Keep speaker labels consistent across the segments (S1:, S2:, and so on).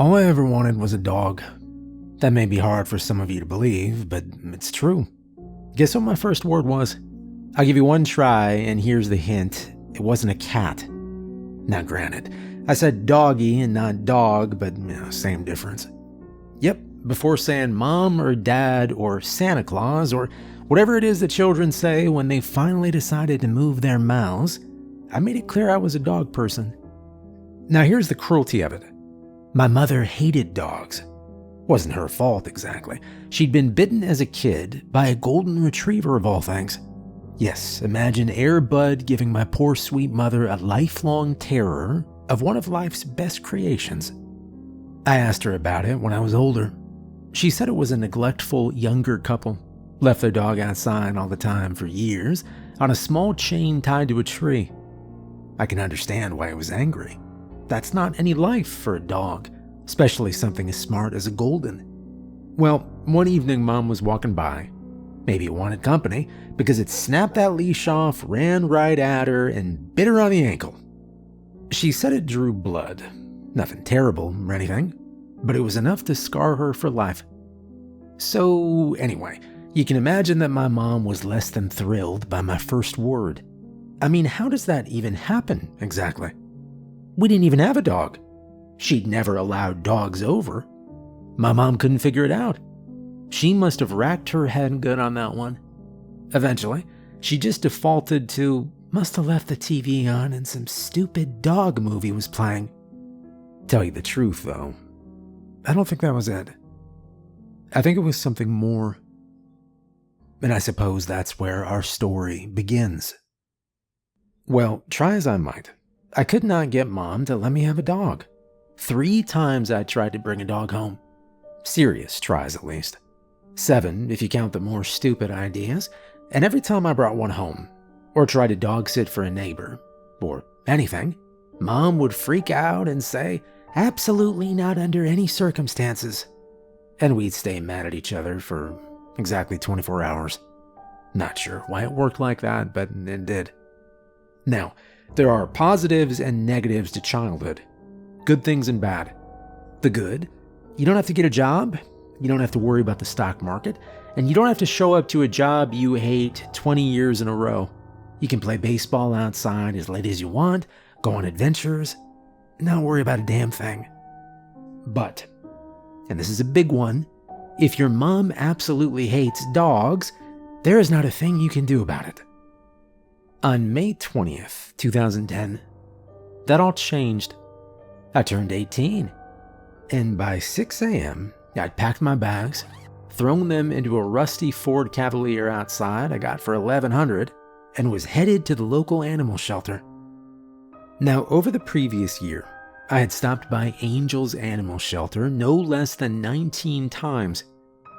S1: All I ever wanted was a dog. That may be hard for some of you to believe, but it's true. Guess what my first word was? I'll give you one try, and here's the hint. It wasn't a cat. Now granted, I said doggy and not dog, but same difference. Yep, before saying mom or dad or Santa Claus or whatever it is that children say when they finally decided to move their mouths, I made it clear I was a dog person. Now here's the cruelty of it. My mother hated dogs. Wasn't her fault exactly. She'd been bitten as a kid by a golden retriever of all things. Yes, imagine Air Bud giving my poor sweet mother a lifelong terror of one of life's best creations. I asked her about it when I was older. She said it was a neglectful younger couple. Left their dog outside all the time for years on a small chain tied to a tree. I can understand why I was angry. That's not any life for a dog, especially something as smart as a golden. Well, one evening Mom was walking by. Maybe it wanted company because it snapped that leash off, ran right at her, and bit her on the ankle. She said it drew blood. Nothing terrible or anything, but it was enough to scar her for life. So anyway, you can imagine that my mom was less than thrilled by my first word. I mean, how does that even happen exactly? We didn't even have a dog. She'd never allowed dogs over. My mom couldn't figure it out. She must have racked her head good on that one. Eventually, she just defaulted to, must have left the TV on and some stupid dog movie was playing. Tell you the truth, though, I don't think that was it. I think it was something more. And I suppose that's where our story begins. Well, try as I might, I could not get Mom to let me have a dog. 3 times I tried to bring a dog home. Serious tries, at least. 7, if you count the more stupid ideas, and every time I brought one home, or tried to dog sit for a neighbor, or anything, Mom would freak out and say, absolutely not under any circumstances. And we'd stay mad at each other for exactly 24 hours. Not sure why it worked like that, but it did. Now, there are positives and negatives to childhood. Good things and bad. The good, you don't have to get a job, you don't have to worry about the stock market, and you don't have to show up to a job you hate 20 years in a row. You can play baseball outside as late as you want, go on adventures, not worry about a damn thing. But, and this is a big one, if your mom absolutely hates dogs, there is not a thing you can do about it. On May 20th, 2010, that all changed. I turned 18, and by 6 a.m., I'd packed my bags, thrown them into a rusty Ford Cavalier outside I got for $1,100, and was headed to the local animal shelter. Now, over the previous year, I had stopped by Angel's Animal Shelter no less than 19 times.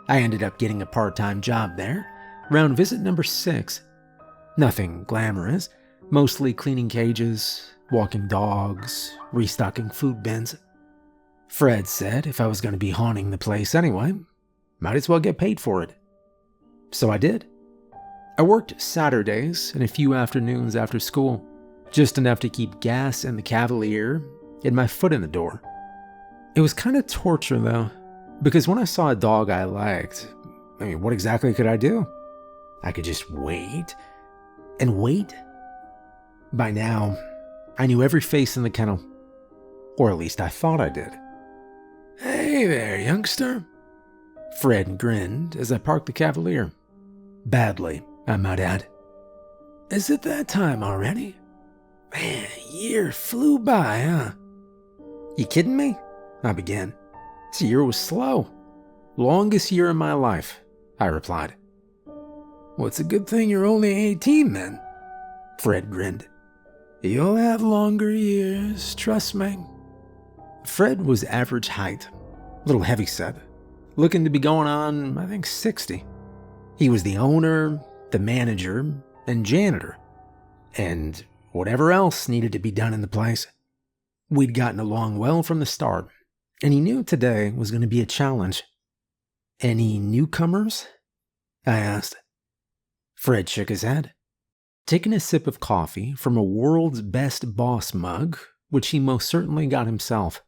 S1: I ended up getting a part-time job there, around visit number 6. Nothing glamorous, mostly cleaning cages, walking dogs, restocking food bins. Fred said if I was going to be haunting the place anyway, might as well get paid for it. So I did. I worked Saturdays and a few afternoons after school, just enough to keep gas in the Cavalier and my foot in the door. It was kind of torture though, because when I saw a dog I liked, what exactly could I do? I could just wait and wait. By now, I knew every face in the kennel, or at least I thought I did. Hey there, youngster. Fred grinned as I parked the Cavalier. Badly, I might add. Is it that time already? Man, a year flew by, huh? You kidding me? I began. This year was slow. Longest year of my life, I replied. Well, it's a good thing you're only 18 then, Fred grinned. You'll have longer years, trust me. Fred was average height, a little heavyset, looking to be going on, 60. He was the owner, the manager, and janitor, and whatever else needed to be done in the place. We'd gotten along well from the start, and he knew today was going to be a challenge. Any newcomers? I asked. Fred shook his head, taking a sip of coffee from a world's best boss mug, which he most certainly got himself.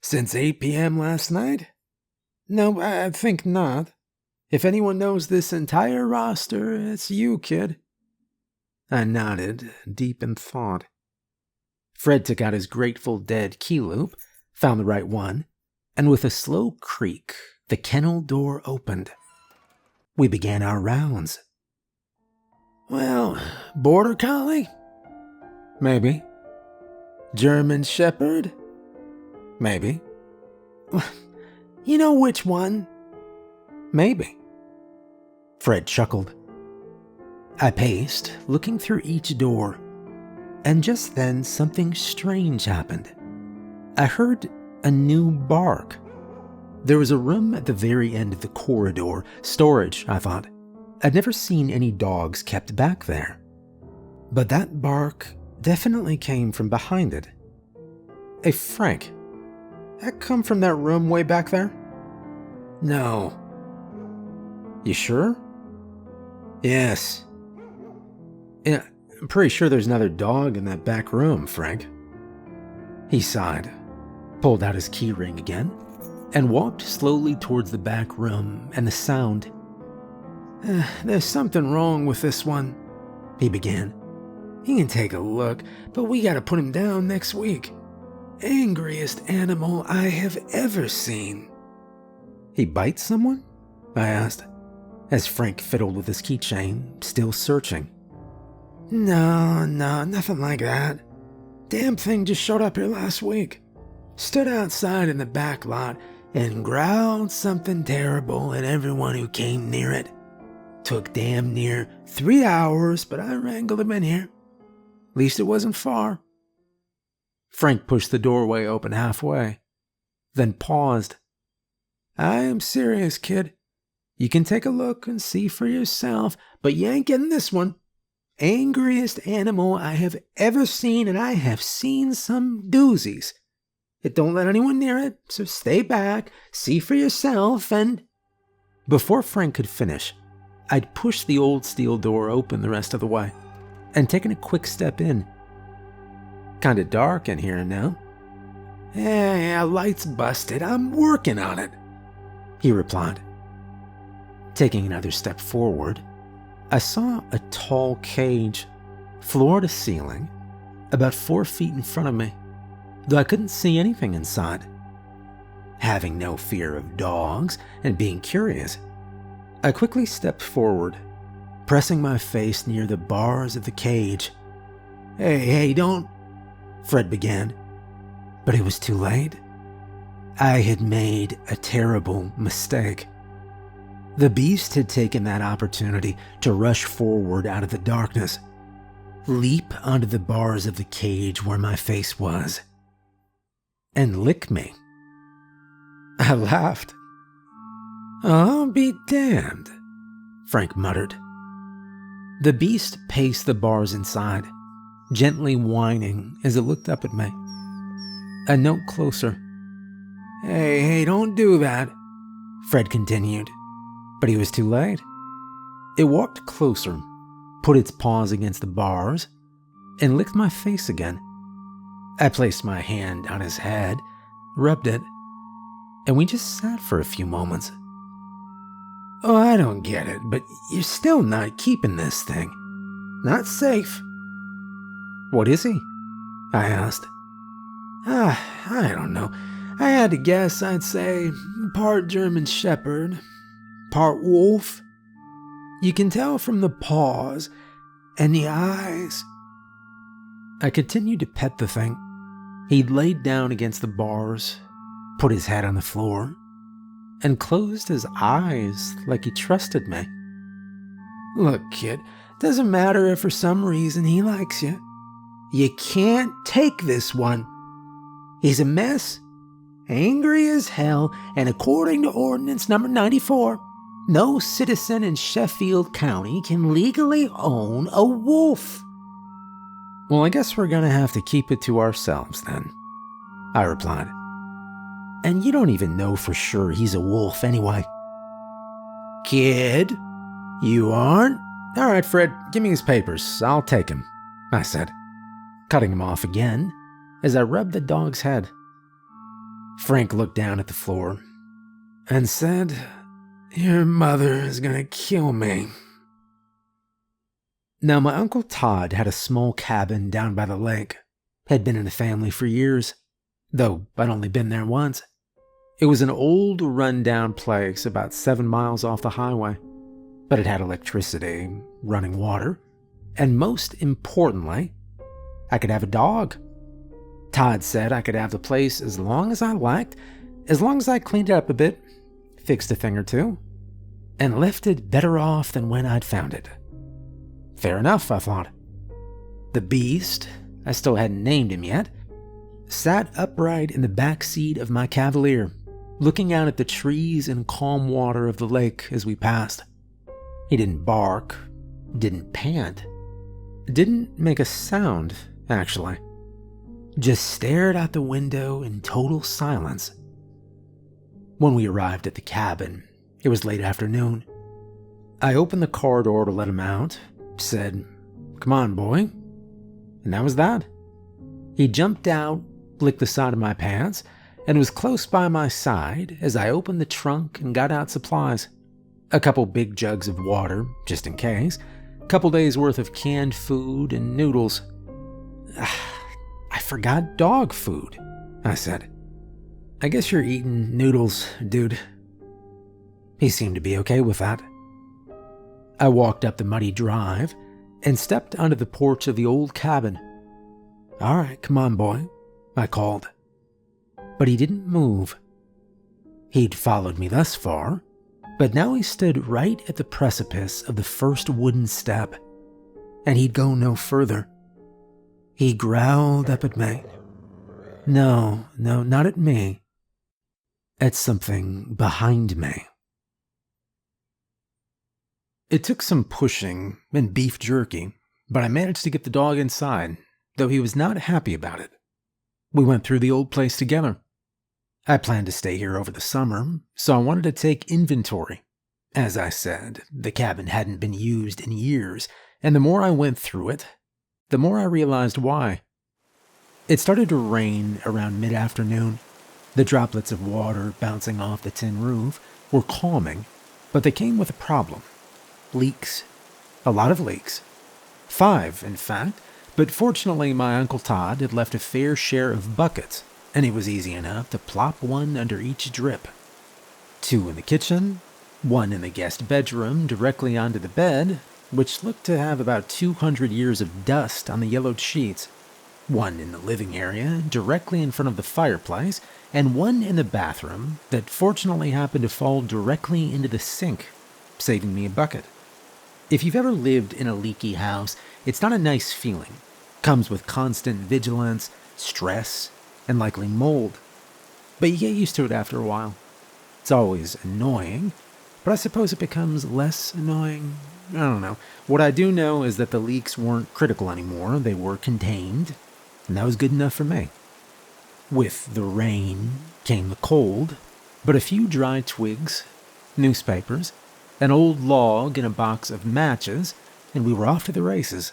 S1: Since 8 p.m. last night? No, I think not. If anyone knows this entire roster, it's you, kid. I nodded, deep in thought. Fred took out his Grateful Dead key loop, found the right one, and with a slow creak, the kennel door opened. We began our rounds. Well, Border Collie? Maybe. German Shepherd? Maybe. You know which one? Maybe. Fred chuckled. I paced, looking through each door, and just then something strange happened. I heard a new bark. There was a room at the very end of the corridor. Storage, I thought. I'd never seen any dogs kept back there. But that bark definitely came from behind it. Hey, Frank, that come from that room way back there? No. You sure? Yes. Yeah, I'm pretty sure there's another dog in that back room, Frank. He sighed, pulled out his key ring again, and walked slowly towards the back room and the sound. There's something wrong with this one, he began. He can take a look, but we gotta put him down next week. Angriest animal I have ever seen. He bites someone? I asked, as Frank fiddled with his keychain, still searching. No, nothing like that. Damn thing just showed up here last week. Stood outside in the back lot and growled something terrible at everyone who came near it. Took damn near 3 hours, but I wrangled him in here. Least it wasn't far. Frank pushed the doorway open halfway, then paused. I am serious, kid. You can take a look and see for yourself, but you ain't getting this one. Angriest animal I have ever seen, and I have seen some doozies. It don't let anyone near it, so stay back, see for yourself, and... Before Frank could finish, I'd pushed the old steel door open the rest of the way, and taken a quick step in. Kinda dark in here now. Yeah, light's busted. I'm working on it, he replied. Taking another step forward, I saw a tall cage, floor to ceiling, about 4 feet in front of me, though I couldn't see anything inside. Having no fear of dogs and being curious, I quickly stepped forward, pressing my face near the bars of the cage. Hey, don't... Fred began, but it was too late. I had made a terrible mistake. The beast had taken that opportunity to rush forward out of the darkness, leap onto the bars of the cage where my face was, and lick me. I laughed. I'll be damned, Frank muttered. The beast paced the bars inside, gently whining as it looked up at me. A note closer. Hey, don't do that, Fred continued. But he was too late. It walked closer, put its paws against the bars, and licked my face again. I placed my hand on his head, rubbed it, and we just sat for a few moments. Oh, I don't get it, but you're still not keeping this thing. Not safe. What is he? I asked. I don't know. I had to guess, I'd say part German Shepherd, part wolf. You can tell from the paws and the eyes. I continued to pet the thing. He'd laid down against the bars, put his head on the floor, and closed his eyes like he trusted me. Look, kid, doesn't matter if for some reason he likes you. You can't take this one. He's a mess, angry as hell, and according to Ordinance number 94, no citizen in Sheffield County can legally own a wolf. Well, I guess we're gonna have to keep it to ourselves then, I replied. And you don't even know for sure he's a wolf anyway. Kid, you aren't? All right, Fred, give me his papers. I'll take him, I said, cutting him off again as I rubbed the dog's head. Frank looked down at the floor and said, "Your mother is gonna kill me." Now, my Uncle Todd had a small cabin down by the lake. Had been in the family for years, though I'd only been there once. It was an old, run-down place about 7 miles off the highway, but it had electricity, running water, and most importantly, I could have a dog. Todd said I could have the place as long as I liked, as long as I cleaned it up a bit, fixed a thing or two, and left it better off than when I'd found it. Fair enough, I thought. The beast, I still hadn't named him yet, sat upright in the back seat of my Cavalier, looking out at the trees and calm water of the lake as we passed. He didn't bark, didn't pant, didn't make a sound, actually. Just stared out the window in total silence. When we arrived at the cabin, it was late afternoon. I opened the car door to let him out, said, "Come on, boy." And that was that. He jumped out, licked the side of my pants, and was close by my side as I opened the trunk and got out supplies. A couple big jugs of water, just in case, a couple days worth of canned food and noodles. "I forgot dog food," I said. "I guess you're eating noodles, dude." He seemed to be okay with that. I walked up the muddy drive and stepped onto the porch of the old cabin. "All right, come on, boy," I called. But he didn't move. He'd followed me thus far, but now he stood right at the precipice of the first wooden step, and he'd go no further. He growled up at me. No, not at me. At something behind me. It took some pushing and beef jerky, but I managed to get the dog inside, though he was not happy about it. We went through the old place together. I planned to stay here over the summer, so I wanted to take inventory. As I said, the cabin hadn't been used in years, and the more I went through it, the more I realized why. It started to rain around mid-afternoon. The droplets of water bouncing off the tin roof were calming, but they came with a problem. Leaks. A lot of leaks. 5, in fact, but fortunately my Uncle Todd had left a fair share of buckets, and it was easy enough to plop one under each drip. 2 in the kitchen, 1 in the guest bedroom directly onto the bed, which looked to have about 200 years of dust on the yellowed sheets, 1 in the living area directly in front of the fireplace, and 1 in the bathroom that fortunately happened to fall directly into the sink, saving me a bucket. If you've ever lived in a leaky house, it's not a nice feeling. Comes with constant vigilance, stress, and likely mold. But you get used to it after a while. It's always annoying, but I suppose it becomes less annoying. I don't know. What I do know is that the leaks weren't critical anymore. They were contained, and that was good enough for me. With the rain came the cold, but a few dry twigs, newspapers, an old log, and a box of matches, and we were off to the races.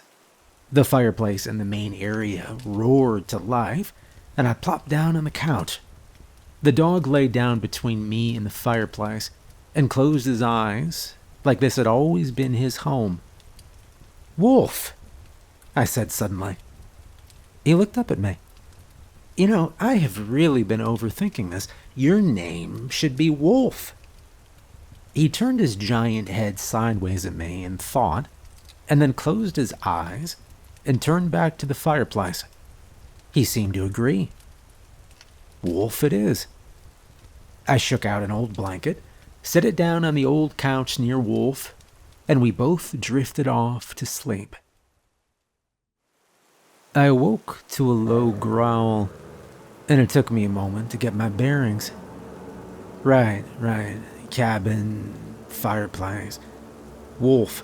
S1: The fireplace in the main area roared to life, and I plopped down on the couch. The dog lay down between me and the fireplace and closed his eyes like this had always been his home. "Wolf," I said suddenly. He looked up at me. "You know, I have really been overthinking this. Your name should be Wolf." He turned his giant head sideways at me and thought, and then closed his eyes and turned back to the fireplace. He seemed to agree. Wolf it is. I shook out an old blanket, set it down on the old couch near Wolf, and we both drifted off to sleep. I awoke to a low growl, and it took me a moment to get my bearings. Right. Cabin, fireplace, Wolf.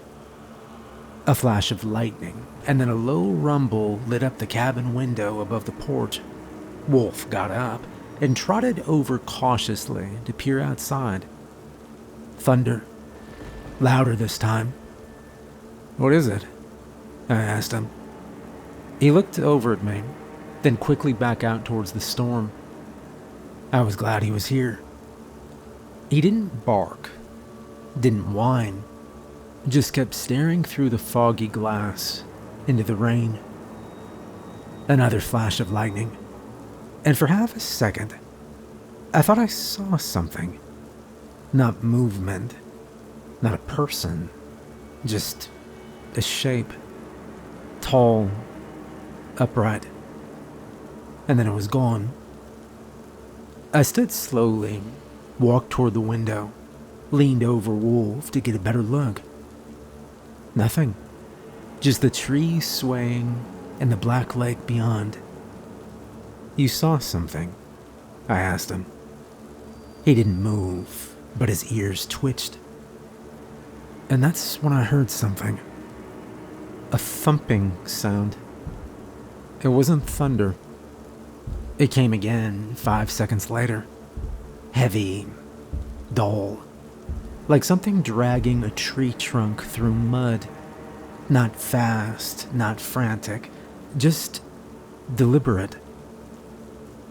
S1: A flash of lightning, and then a low rumble lit up the cabin window above the porch. Wolf got up and trotted over cautiously to peer outside. Thunder. Louder this time. "What is it?" I asked him. He looked over at me, then quickly back out towards the storm. I was glad he was here. He didn't bark, didn't whine, just kept staring through the foggy glass into the rain. Another flash of lightning, and for half a second, I thought I saw something. Not movement, not a person, just a shape. Tall, upright, and then it was gone. I stood slowly, walked toward the window, leaned over Wolf to get a better look. Nothing. Just the trees swaying and the black lake beyond. You saw something? I asked him. He didn't move, but his ears twitched. And that's when I heard something. A thumping sound. It wasn't thunder. It came again 5 seconds later. Heavy, dull, like something dragging a tree trunk through mud. Not fast, not frantic, just deliberate.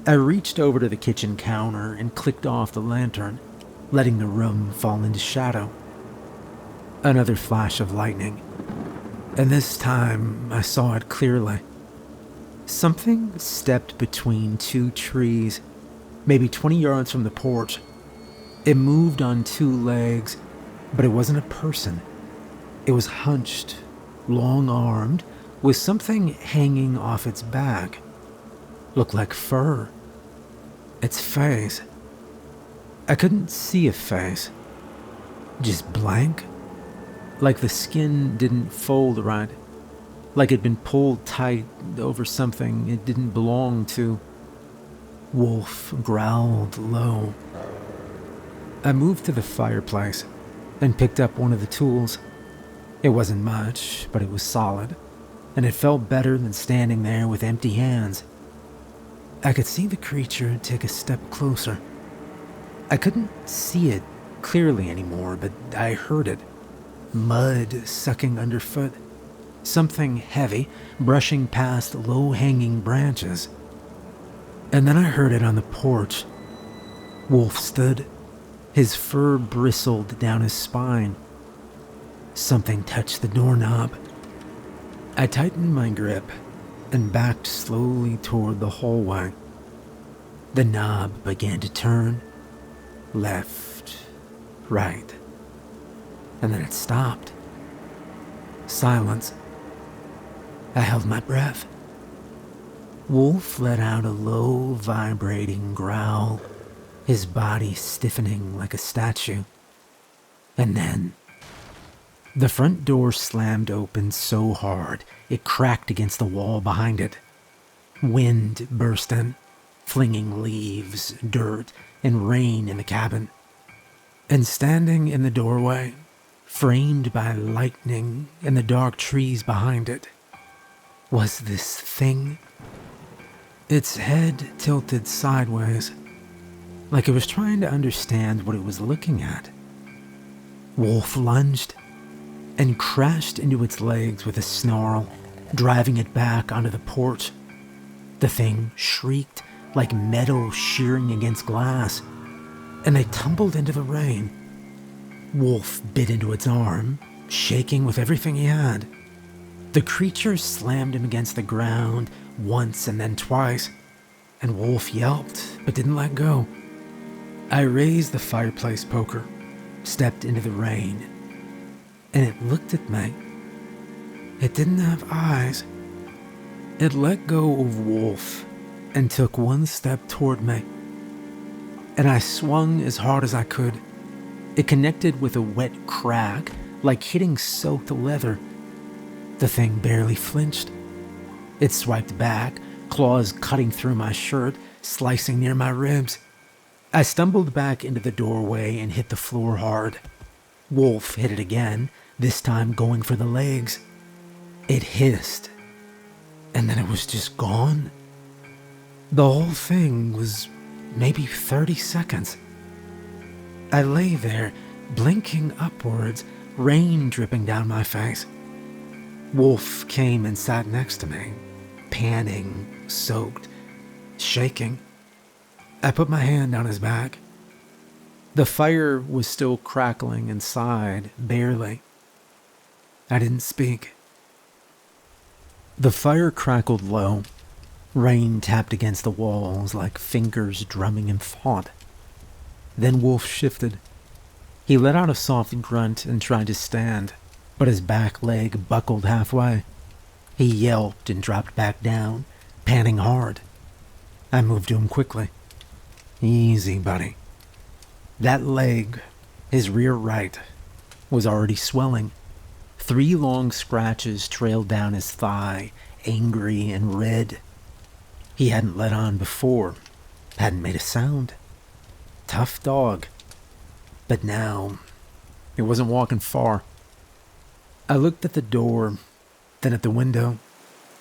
S1: I reached over to the kitchen counter and clicked off the lantern, letting the room fall into shadow. Another flash of lightning, and this time I saw it clearly. Something stepped between two trees, maybe 20 yards from the porch. It moved on two legs, but it wasn't a person. It was hunched, long-armed, with something hanging off its back. Looked like fur. Its face. I couldn't see a face. Just blank. Like the skin didn't fold right. Like it'd been pulled tight over something it didn't belong to. Wolf growled low. I moved to the fireplace and picked up one of the tools. It wasn't much, but it was solid, and it felt better than standing there with empty hands. I could see the creature take a step closer. I couldn't see it clearly anymore, but I heard it. Mud sucking underfoot. Something heavy brushing past low-hanging branches. And then I heard it on the porch. Wolf stood. His fur bristled down his spine. Something touched the doorknob. I tightened my grip and backed slowly toward the hallway. The knob began to turn. Left, right. And then it stopped. Silence. I held my breath. Wolf let out a low, vibrating growl, his body stiffening like a statue. And then, the front door slammed open so hard it cracked against the wall behind it. Wind burst in, flinging leaves, dirt, and rain in the cabin. And standing in the doorway, framed by lightning and the dark trees behind it, was this thing. Its head tilted sideways, like it was trying to understand what it was looking at. Wolf lunged and crashed into its legs with a snarl, driving it back onto the porch. The thing shrieked like metal shearing against glass, and they tumbled into the rain. Wolf bit into its arm, shaking with everything he had. The creature slammed him against the ground once and then twice, and Wolf yelped but didn't let go. I raised the fireplace poker, stepped into the rain, and it looked at me. It didn't have eyes. It let go of Wolf and took one step toward me, and I swung as hard as I could. It connected with a wet crack, like hitting soaked leather. The thing barely flinched. It swiped back, claws cutting through my shirt, slicing near my ribs. I stumbled back into the doorway and hit the floor hard. Wolf hit it again, this time going for the legs. It hissed, and then it was just gone. The whole thing was maybe 30 seconds. I lay there, blinking upwards, rain dripping down my face. Wolf came and sat next to me, panting, soaked, shaking. I put my hand on his back. The fire was still crackling inside, barely. I didn't speak. The fire crackled low. Rain tapped against the walls like fingers drumming in thought. Then Wolf shifted. He let out a soft grunt and tried to stand, but his back leg buckled halfway. He yelped and dropped back down, panting hard. I moved to him quickly. Easy, buddy. That leg, his rear right, was already swelling. 3 long scratches trailed down his thigh, angry and red. He hadn't let on before, hadn't made a sound. Tough dog. But now, it wasn't walking far. I looked at the door, then at the window.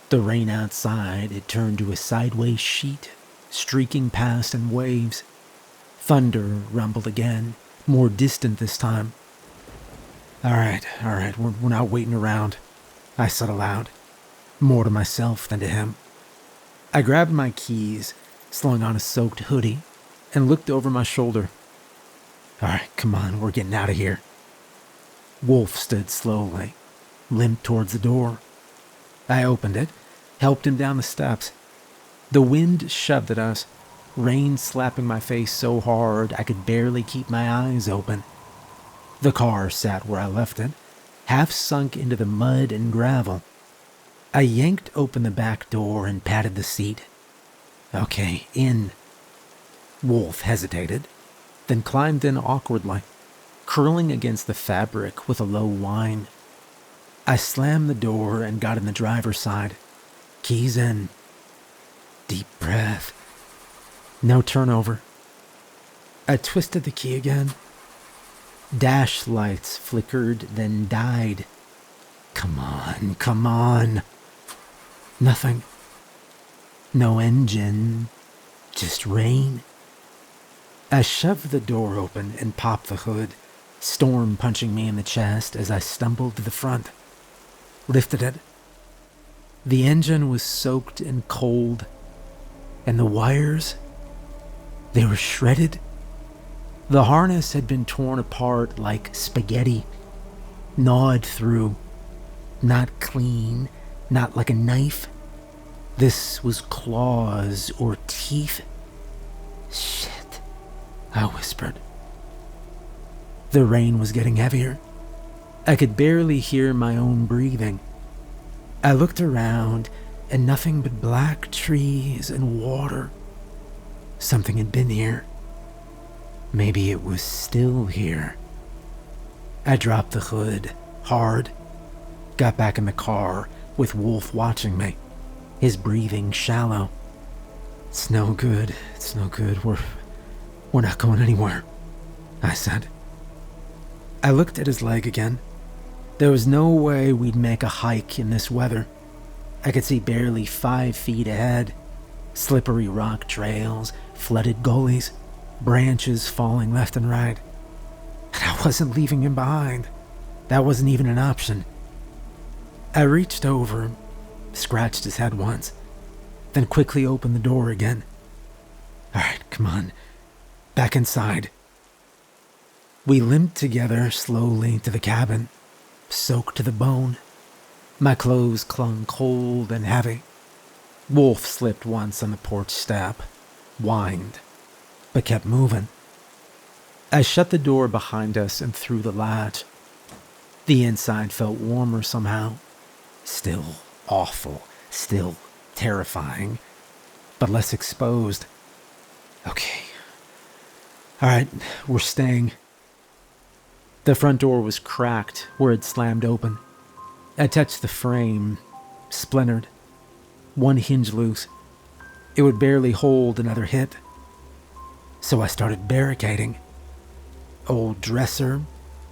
S1: The rain outside had turned to a sideways sheet, streaking past in waves. Thunder rumbled again, more distant this time. All right, we're not waiting around, I said aloud, more to myself than to him. I grabbed my keys, slung on a soaked hoodie, and looked over my shoulder. All right, come on, we're getting out of here. Wolf stood slowly, limped towards the door. I opened it, helped him down the steps. The wind shoved at us, rain slapping my face so hard I could barely keep my eyes open. The car sat where I left it, half sunk into the mud and gravel. I yanked open the back door and patted the seat. Okay, in. Wolf hesitated, then climbed in awkwardly, curling against the fabric with a low whine. I slammed the door and got in the driver's side. Keys in. Deep breath. No turnover. I twisted the key again. Dash lights flickered, then died. Come on. Nothing. No engine. Just rain. I shoved the door open and popped the hood, storm punching me in the chest as I stumbled to the front. Lifted it. The engine was soaked and cold, and the wires, they were shredded. The harness had been torn apart like spaghetti, gnawed through. Not clean, not like a knife. This was claws or teeth. Shit, I whispered. The rain was getting heavier. I could barely hear my own breathing. I looked around, and nothing but black trees and water. Something had been here. Maybe it was still here. I dropped the hood, hard. Got back in the car, with Wolf watching me, his breathing shallow. It's no good. We're not going anywhere, I said. I looked at his leg again. There was no way we'd make a hike in this weather. I could see barely 5 feet ahead. Slippery rock trails, flooded gullies, branches falling left and right. And I wasn't leaving him behind. That wasn't even an option. I reached over, scratched his head once, then quickly opened the door again. All right, come on, back inside. We limped together slowly to the cabin, soaked to the bone. My clothes clung cold and heavy. Wolf slipped once on the porch step, whined, but kept moving. I shut the door behind us and threw the latch. The inside felt warmer somehow. Still awful, still terrifying, but less exposed. Okay. All right, we're staying. The front door was cracked where it slammed open. I touched the frame, splintered. One hinge loose. It would barely hold another hit. So I started barricading. Old dresser,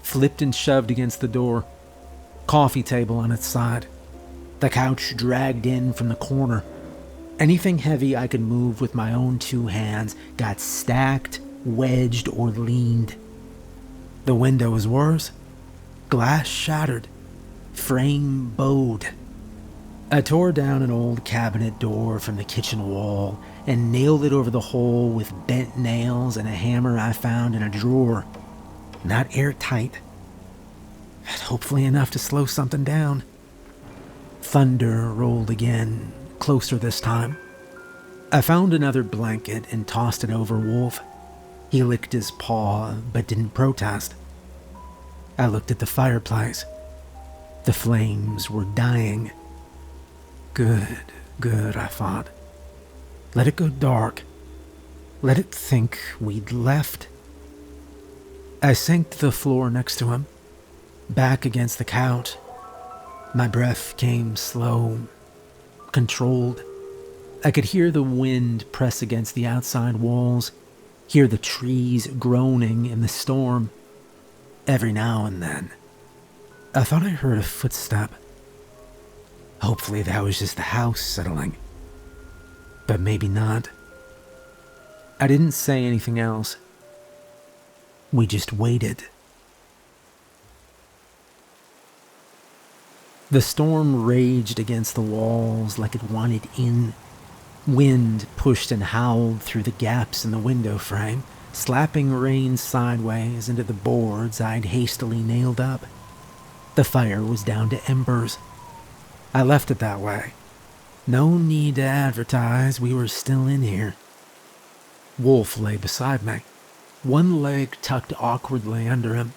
S1: flipped and shoved against the door. Coffee table on its side. The couch dragged in from the corner. Anything heavy I could move with my own 2 hands got stacked, wedged, or leaned. The window was worse. Glass shattered. Frame bowed. I tore down an old cabinet door from the kitchen wall and nailed it over the hole with bent nails and a hammer I found in a drawer. Not airtight, but hopefully enough to slow something down. Thunder rolled again, closer this time. I found another blanket and tossed it over Wolf. He licked his paw, but didn't protest. I looked at the fireplace. The flames were dying. Good, I thought. Let it go dark. Let it think we'd left. I sank to the floor next to him, back against the couch. My breath came slow, controlled. I could hear the wind press against the outside walls, hear the trees groaning in the storm. Every now and then, I thought I heard a footstep. Hopefully that was just the house settling. But maybe not. I didn't say anything else. We just waited. The storm raged against the walls like it wanted in. Wind pushed and howled through the gaps in the window frame, slapping rain sideways into the boards I'd hastily nailed up. The fire was down to embers. I left it that way. No need to advertise we were still in here. Wolf lay beside me, one leg tucked awkwardly under him,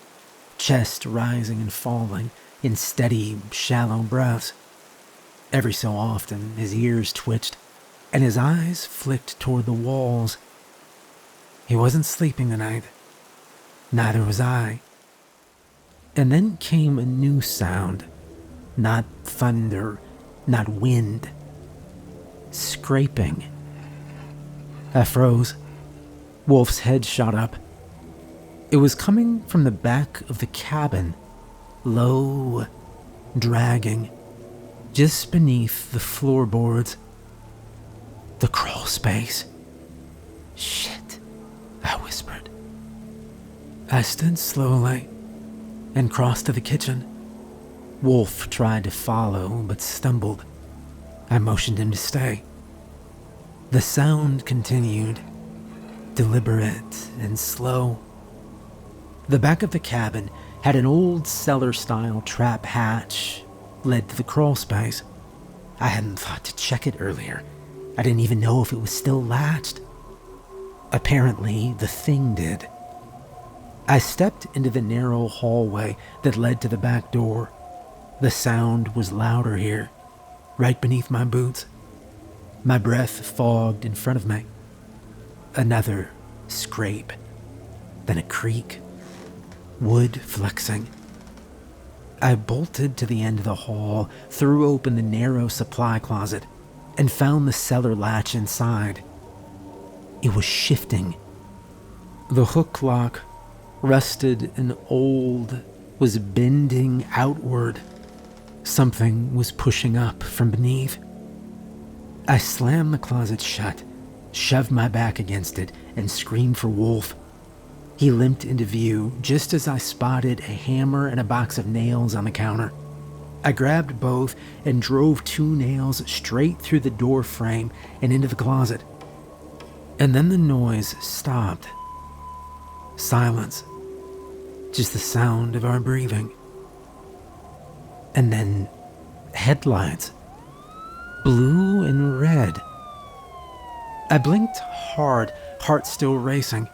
S1: chest rising and falling in steady, shallow breaths. Every so often, his ears twitched, and his eyes flicked toward the walls. He wasn't sleeping tonight. Neither was I. And then came a new sound. Not thunder, not wind. Scraping. I froze. Wolf's head shot up. It was coming from the back of the cabin, low, dragging, just beneath the floorboards. The crawl space. Shit, I whispered. I stood slowly and crossed to the kitchen. Wolf tried to follow, but stumbled. I motioned him to stay. The sound continued, deliberate and slow. The back of the cabin had an old cellar-style trap hatch, led to the crawl space. I hadn't thought to check it earlier. I didn't even know if it was still latched. Apparently, the thing did. I stepped into the narrow hallway that led to the back door. The sound was louder here, right beneath my boots. My breath fogged in front of me. Another scrape, then a creak. Wood flexing. I bolted to the end of the hall, threw open the narrow supply closet, and found the cellar latch inside. It was shifting. The hook lock, rusted and old, was bending outward. Something was pushing up from beneath. I slammed the closet shut, shoved my back against it, and screamed for Wolf. He limped into view just as I spotted a hammer and a box of nails on the counter. I grabbed both and drove 2 nails straight through the door frame and into the closet. And then the noise stopped. Silence. Just the sound of our breathing. And then headlights. Blue and red. I blinked hard, heart still racing.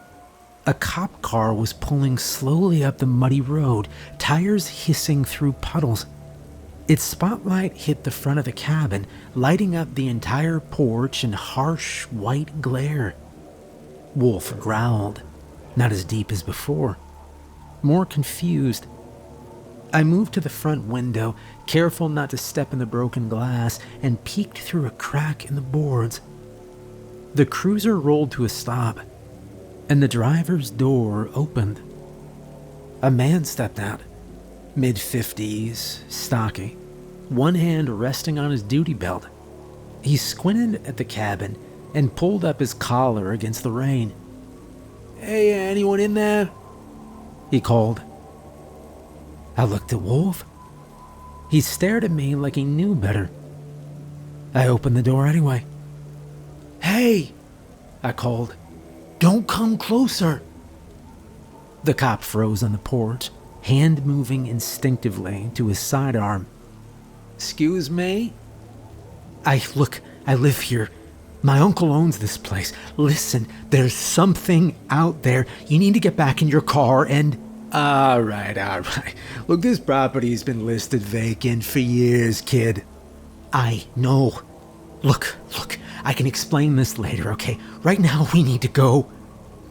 S1: A cop car was pulling slowly up the muddy road, tires hissing through puddles. Its spotlight hit the front of the cabin, lighting up the entire porch in harsh white glare. Wolf growled, not as deep as before, more confused. I moved to the front window, careful not to step in the broken glass, and peeked through a crack in the boards. The cruiser rolled to a stop, and the driver's door opened. A man stepped out, mid-50s, stocky, one hand resting on his duty belt. He squinted at the cabin and pulled up his collar against the rain. "Hey, anyone in there?" he called. I looked at Wolf. He stared at me like he knew better. I opened the door anyway. "Hey!" I called. "Don't come closer." The cop froze on the porch, hand moving instinctively to his sidearm. "Excuse me?" I live here. My uncle owns this place. Listen, there's something out there. You need to get back in your car and..." All right. Look, this property's been listed vacant for years, kid. I know. Look, I can explain this later, okay? Right now, we need to go.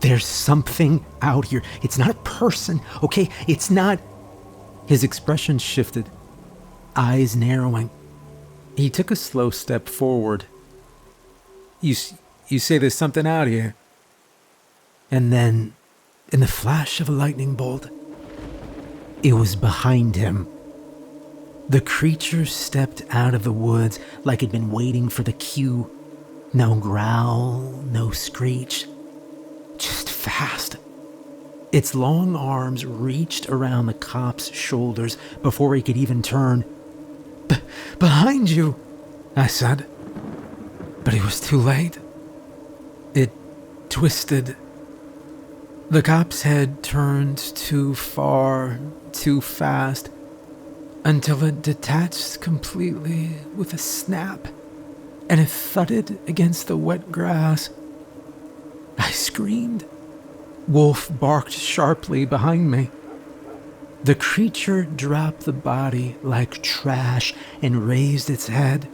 S1: There's something out here. It's not a person, okay? It's not... His expression shifted, eyes narrowing. He took a slow step forward. You say there's something out here? And then, in the flash of a lightning bolt, it was behind him. The creature stepped out of the woods like it'd been waiting for the cue. No growl, no screech. Just fast. Its long arms reached around the cop's shoulders before he could even turn. "Behind you," I said. But it was too late. It twisted. The cop's head turned too far, too fast, until it detached completely with a snap, and it thudded against the wet grass. I screamed. Wolf barked sharply behind me. The creature dropped the body like trash and raised its head,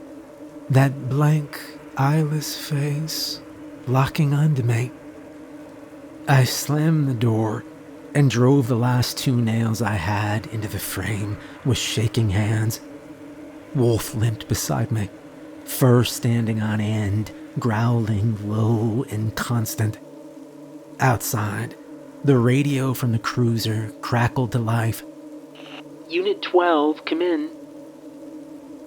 S1: that blank, eyeless face locking onto me. I slammed the door and drove the last 2 nails I had into the frame with shaking hands. Wolf limped beside me, fur standing on end, growling low and constant. Outside, the radio from the cruiser crackled to life. "Unit 12, come in."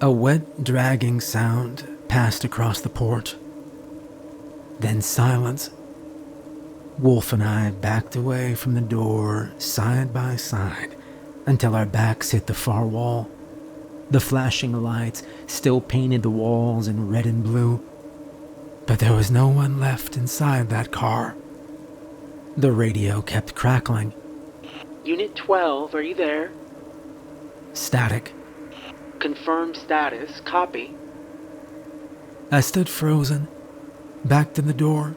S1: A wet, dragging sound passed across the porch. Then silence. Wolf and I backed away from the door, side by side, until our backs hit the far wall. The flashing lights still painted the walls in red and blue, but there was no one left inside that car. The radio kept crackling. "Unit 12, are you there?" Static. "Confirmed status, copy." I stood frozen, backed to the door.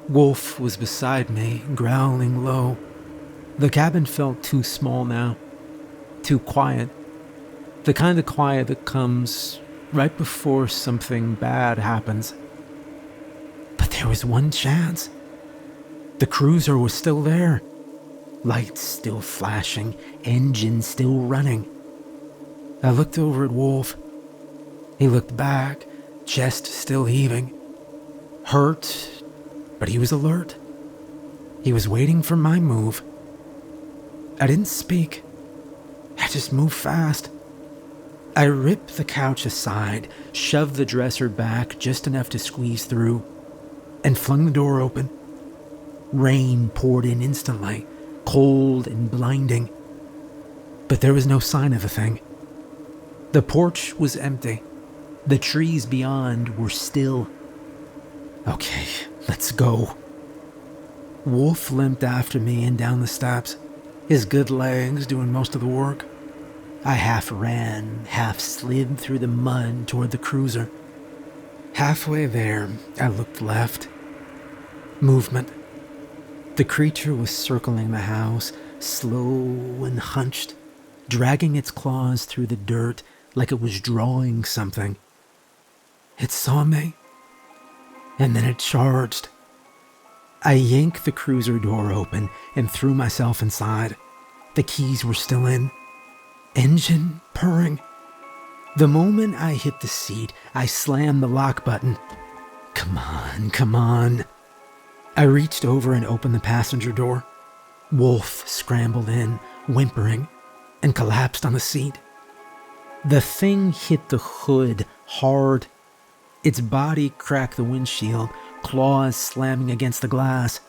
S1: Wolf was beside me, growling low. The cabin felt too small now, too quiet. The kind of quiet that comes right before something bad happens. But there was one chance. The cruiser was still there. Lights still flashing, engine still running. I looked over at Wolf. He looked back, chest still heaving. Hurt, but he was alert. He was waiting for my move. I didn't speak. I just moved fast. I ripped the couch aside, shoved the dresser back just enough to squeeze through, and flung the door open. Rain poured in instantly, cold and blinding. But there was no sign of a thing. The porch was empty. The trees beyond were still. Okay, let's go. Wolf limped after me and down the steps, his good legs doing most of the work. I half ran, half slid through the mud toward the cruiser. Halfway there, I looked left. Movement. The creature was circling the house, slow and hunched, dragging its claws through the dirt like it was drawing something. It saw me, and then it charged. I yanked the cruiser door open and threw myself inside. The keys were still in. Engine purring. The moment I hit the seat, I slammed the lock button. Come on. I reached over and opened the passenger door. Wolf scrambled in, whimpering, and collapsed on the seat. The thing hit the hood hard. Its body cracked the windshield, claws slamming against the glass.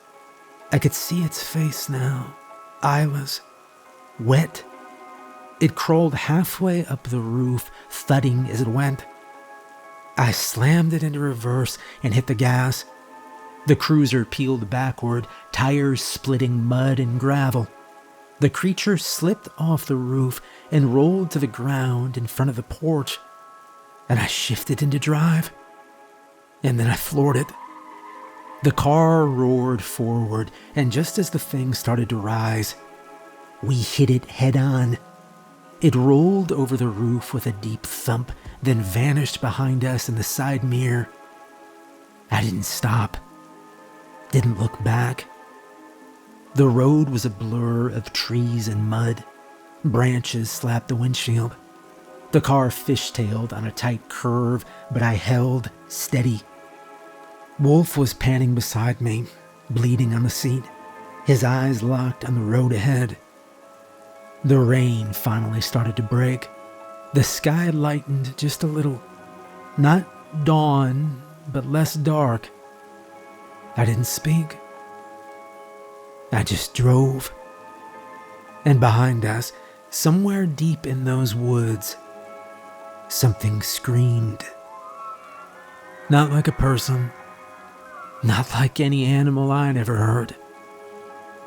S1: I could see its face now, eyeless, wet. It crawled halfway up the roof, thudding as it went. I slammed it into reverse and hit the gas. The cruiser peeled backward, tires splitting mud and gravel. The creature slipped off the roof and rolled to the ground in front of the porch, and I shifted into drive, and then I floored it. The car roared forward, and just as the thing started to rise, we hit it head on. It rolled over the roof with a deep thump, then vanished behind us in the side mirror. I didn't stop, didn't look back. The road was a blur of trees and mud. Branches slapped the windshield. The car fishtailed on a tight curve, but I held steady. Wolf was panting beside me, bleeding on the seat, his eyes locked on the road ahead. The rain finally started to break. The sky lightened just a little. Not dawn, but less dark. I didn't speak. I just drove. And behind us, somewhere deep in those woods, something screamed. Not like a person. Not like any animal I'd ever heard.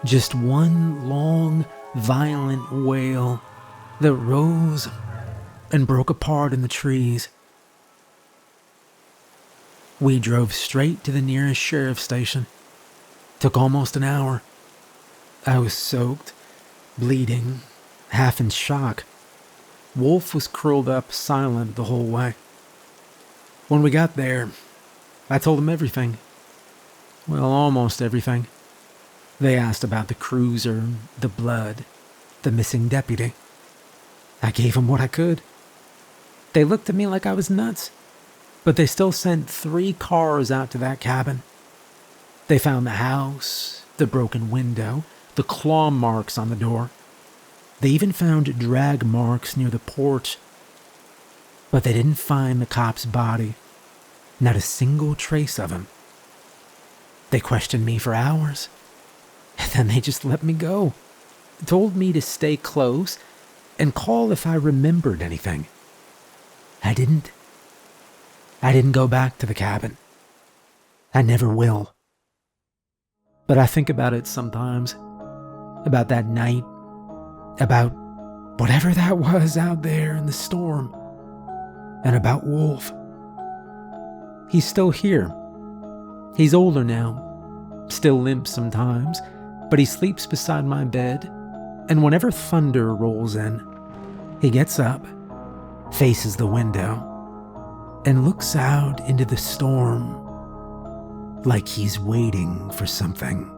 S1: Just one long, violent wail that rose and broke apart in the trees. We drove straight to the nearest sheriff's station. Took almost an hour. I was soaked, bleeding, half in shock. Wolf was curled up, silent the whole way. When we got there, I told him everything. Well, almost everything. They asked about the cruiser, the blood, the missing deputy. I gave them what I could. They looked at me like I was nuts, but they still sent 3 cars out to that cabin. They found the house, the broken window, the claw marks on the door. They even found drag marks near the porch. But they didn't find the cop's body. Not a single trace of him. They questioned me for hours, and then they just let me go. Told me to stay close and call if I remembered anything. I didn't. I didn't go back to the cabin. I never will. But I think about it sometimes. About that night. About whatever that was out there in the storm. And about Wolf. He's still here. He's older now. Still limp sometimes. But he sleeps beside my bed. And whenever thunder rolls in, he gets up, faces the window, and looks out into the storm like he's waiting for something.